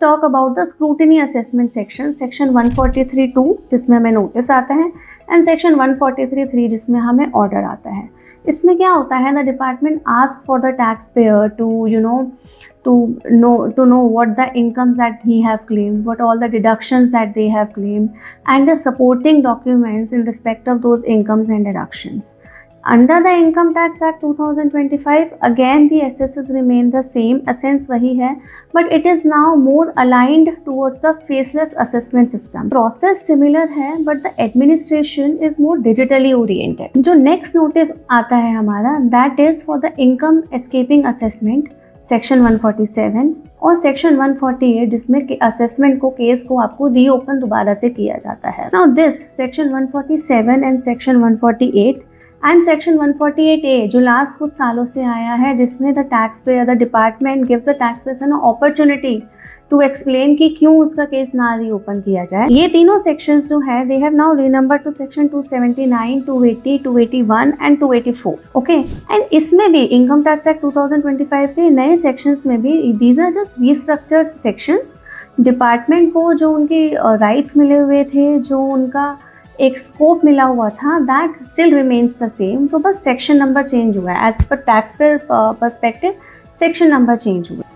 Talk about the scrutiny assessment section, section 143(2) जिसमें हमें notice आता है एंड सेक्शन 143(3) जिसमें हमें ऑर्डर आता है। इसमें क्या होता है, the department ask for the tax payer to know what the incomes that he have claimed, what all the deductions that they have claimed, and the supporting documents in respect of those incomes and deductions. Under the Income Tax Act 2025, again the assesses remain the same, essence वही है, but it is now more aligned towards the faceless assessment system. Process similar है, but the administration is more digitally oriented. जो next notice आता है हमारा, that is for the income escaping assessment, section 147 और section 148 जिसमें assessment को, case को आपको रीओपन दोबारा से किया जाता है। Now this section 147 and section 148 and section 148A जो लास्ट कुछ सालों से आया है, जिसमें the taxpayer, the department gives the taxpayer an opportunity to explain कि क्यों उसका केस ना रीओपन किया जाए। ये तीनों सेक्शंस जो है they have now renumbered to section 279, 280, 281 and 284। Okay, and इसमें भी इनकम टैक्स एक्ट 2025 के नए सेक्शंस में भी these are just restructured sections. Department को जो उनके राइट्स मिले हुए थे, जो उनका एक स्कोप मिला हुआ था, that still remains the same. तो बस सेक्शन नंबर चेंज हुआ है। As per taxpayer perspective section number change हुआ है।